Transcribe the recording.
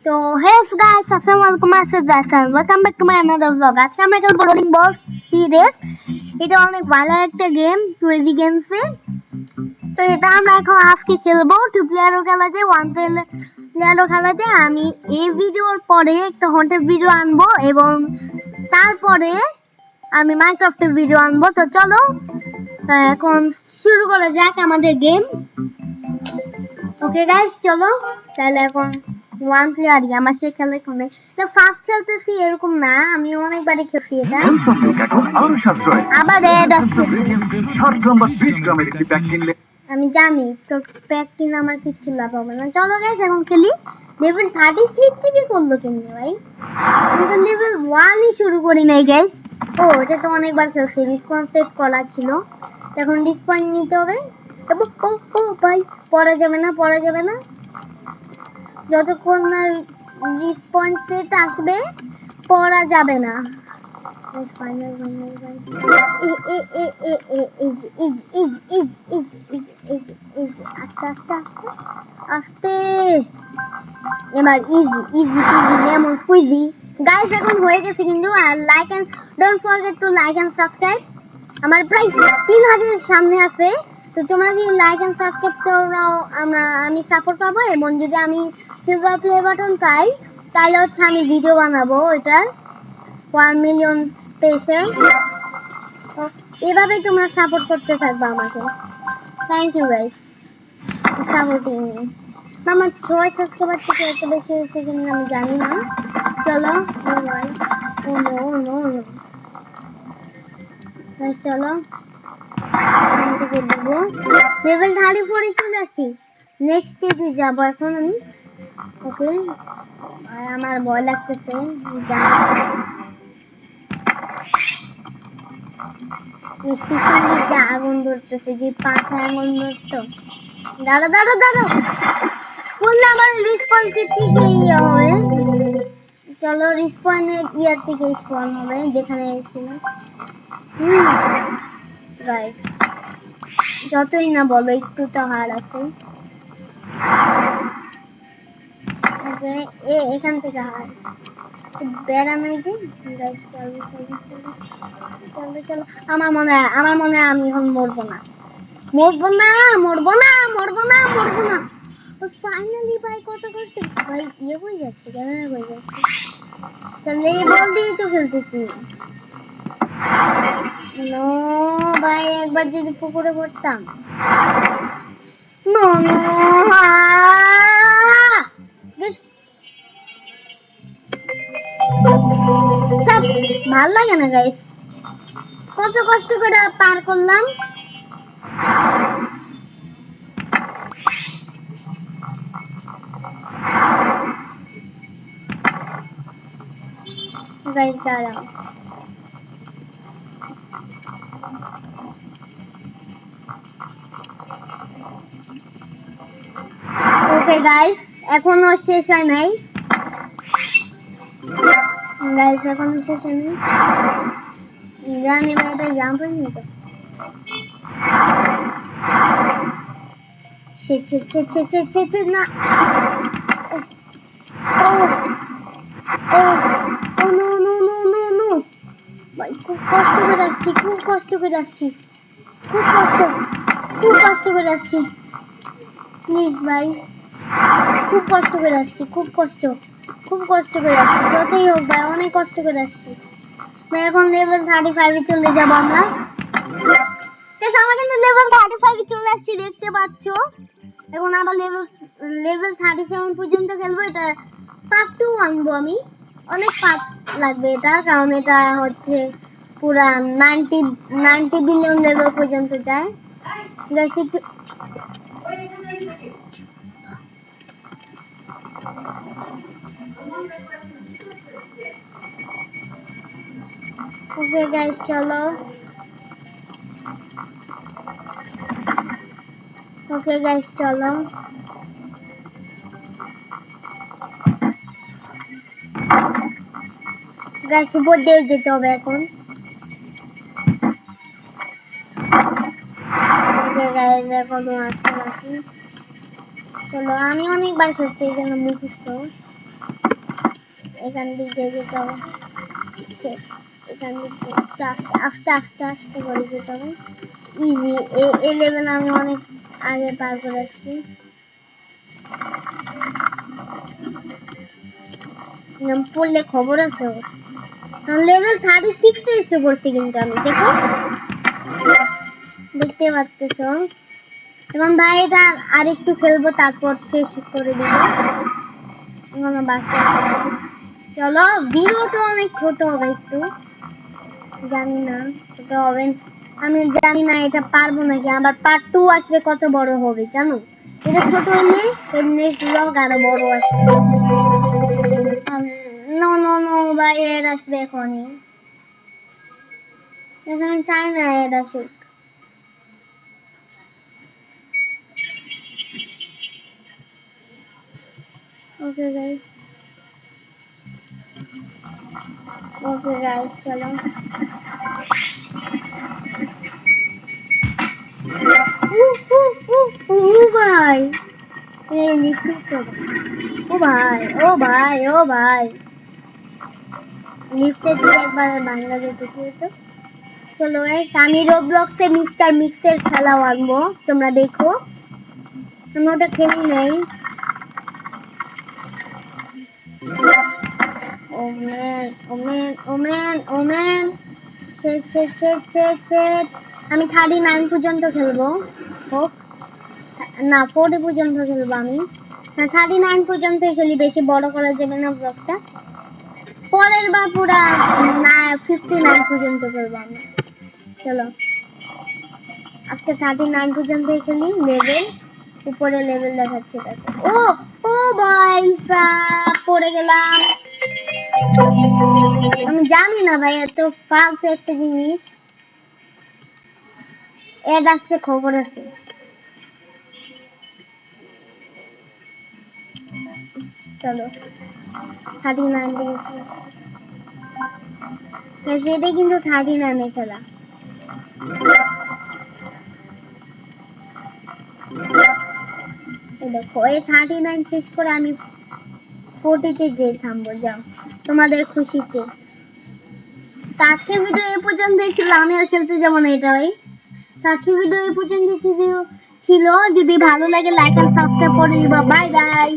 তো has guys, আসসালামু আলাইকুম, welcome back to my another blog. আজকে আমরা খেলবো রোলিং বল সিরিজ। এটা অনেক ভালো একটা গেম, ক্রেজি গেমসে। তো এটা আমরা এখন আজকে খেলবো। 2 প্লেয়ারও খেলা যায়, 1 প্লেয়ারও খেলা যায়। আমি এই ভিডিওর পরে একটা হন্টেড ভিডিও আনবো এবং তারপরে আমি মাইনক্রাফটের ভিডিও আনবো। তো চলো এখন শুরু করা যাক আমাদের গেম। ওকে গাইস, চলো তাহলে এখন 1 প্লেয়ারই আমার সাথে খেলে কোনে। এটা ফার্স্ট খেলতেছি এরকম না, আমি অনেকবারই খেলছি এটা। এখন আরো সাশ্রয়। আবার এড আসছে। রেডিয়ান্স গ্রিন 60 গ্রাম বা 30 গ্রামের একটি প্যাক কিনলে আমি জানি তো প্যাক কিনে আমার কিচ্ছু লাভ হবে না। চলো গাইস এখন খেলি। লেভেল 33 থেকে করলো কেমনে ভাই? আমি তো লেভেল 1ই শুরু করি নাই গাইস। ও এটা তো অনেকবার খেলছি, রিসপন্স সেট করা ছিল। এখন রিসপন্স নিতে হবে। ও ভাই পড়া যাবে না, পড়া যাবে না। যতক্ষণ না রিসপন্স সেট আসবে পড়া যাবে না। আস্তে আস্তে আস্তে আস্তে এবার easy easy easy lemon squeezy. Guys এখন হয়ে গেছে কিন্তু। আর like and don't forget to like and subscribe. আমার প্রায় 3000 এর সামনে আছে। তো তোমরা যদি লাইক এন্ড সাবস্ক্রাইব করো আমি সাপোর্ট পাবো, এবং যদি আমি সিলভার প্লে বাটন পাই তাহলে হচ্ছে আমি ভিডিও বানাবো এটার 1 মিলিয়ন স্পেশাল। তো এভাবেই তোমরা সাপোর্ট করতে থাকবে আমাকে। Thank you guys supporting me. আমার 6 সাবস্ক্রাইবার থেকে এত বেশি হয়েছে কিনা আমি জানি না। চলো ও ভাই, ও নো নো নো গাইস, চলো এখান থেকে দেবো। লেভেল 34 এ চলে আসি। নেক্সট স্টেজে যাব এখন আমি। ওকে আর আমার ভয় লাগতেছে। আগুন ধরতেছে, যে পাঁচা আগুন ধরতো। দাঁড়া দাঁড়া দাঁড়া বললে আমার রেসপন্সিভ থেকে ইয়ে হবে। চলো রিসপনের ইয়ার থেকে স্পন হবে যেখানে ছিল। রাইট, যতই না বলো একটু তো হার আছে। এখান থেকে হার বেড়া নাই যে। চলো চলো চলো চলো চলো। আমার মনে হয় আমি এখন মরবো না, মরবো না মরবো না মরবো না মরবো না। ফাইনালি ভাই কত কষ্ট ভাই ইয়ে হয়ে যাচ্ছে, ক্যামেরা হয়ে যাচ্ছে। চল এই বল দিয়ে তো খেলতেছি। নো ভাই, একবার যদি পুকুরে পড়তাম। নো নো সব ভাল লাগে না গাইস। কত কষ্ট করে পার করলাম। গাইস দাঁড়াও, ওকে গাইস এখনো শেষ হয় নাই। গাইস এখনো শেষ হয় নাই। জানি না এটা জাম্প হয়নি তো। সে না। Oh no no no no no ভাই, খুব কষ্ট করে আসছি, খুব কষ্ট করে আসছি, খুব কষ্ট করে আসছি। প্লিজ ভাই, খুব কষ্ট করে আসছি, খুব কষ্ট করে আসছি। যতই হোক ভাই অনেক কষ্ট করে আসছি ভাই। এখন লেভেল 35 এ চলে যাব আমরা। আমরা কিন্তু লেভেল 35 এ চলে আসছি, দেখতে পাচ্ছো। এখন আবার লেভেল 37 পর্যন্ত খেলবো। এটা পার্ট 2 আনবো আমি। অনেক পার্ট লাগবে এটা, কারণ এটা হচ্ছে পুরা 90 বিলিয়ন লেভেল পর্যন্ত যায়। গাইস একটু ওকে গাইস চলো। ওকে গাইস চলো। গাইস উপর দিয়ে যেতে হবে এখন। ওকে গাইস এখনো আসছে নাকি? চলো, আমি অনেকবার খেলছি এই জন্য মুখস্থ। এখান দিকে যেতে হবে, এখান দিকে আস্তে আস্তে আস্তে আস্তে করে যেতে হবে। ইজি, এই লেভেল আমি অনেক আগে পার করে আসছি। পড়লে খবর আছে, লেভেল 36 এ এসে পড়ছি কিন্তু আমি, দেখো দেখতে পাচ্ছ। এখন ভাই এটা আর একটু খেলবো, তারপর শেষ করে দিব। এখনো বাকি আছে। চলো, ভিডিও তো অনেক ছোট হবে, একটু জানি না ছোট হবে, আমি জানি না এটা পারবো নাকি। আবার পার্ট 2 আসবে, কত বড় হবে জানো? এটা ছোট হইলে এর নেক্সট ব্লগ আরো বড় আসবে। নো নো নো ভাই, এর আসবে এখনই, এখানে চাই না এর আসুক। ওকে গাইস, ওকে গাইস, চলো। ভাই এই লিফট, ও ভাই ও ভাই ও ভাই, লিফটে দিয়ে একবার বাংলা যেতে তো। চলো গাইস, আমি রোবলক্সে মিস্টার মিক্সের খেলা আনবো, তোমরা দেখো। আমি ওটা খেলি নাই। ও ম্যান ও ম্যান ও ম্যান ও ম্যান, আমি 39 পর্যন্ত খেলবো, হোক না 40 পর্যন্ত খেলবো আমি, না 39 পর্যন্ত খেলি, বেশি বড় করা যাবে না ব্লগটা। পরের বার পুরা না 59 পর্যন্ত খেলবো আমি। চলো আজকে 39 পর্যন্তই খেলি, লেভেল উপরে লেভেল দেখাচ্ছে দেখো। ও ও ভাই পড়ে গেলাম। আমি জানি না ভাই, এত ফালতু একটা জিনিস। এড আসছে, খবর আছে। চলো 39 এটা কিন্তু 39 এ খেলা। দেখো এই 39 শেষ করে আমি 40 তে যেয়ে থামবো। যাও তোমাদের খুশিতে। আজকে ভিডিও এই পর্যন্তই ছিল, আমি আর খেলতে যাবো না এটা ভাই। আজকে ভিডিও এই পর্যন্ত ছিল। যদি ভালো লাগে লাইক এন্ড সাবস্ক্রাইব করে দিবা। Bye bye.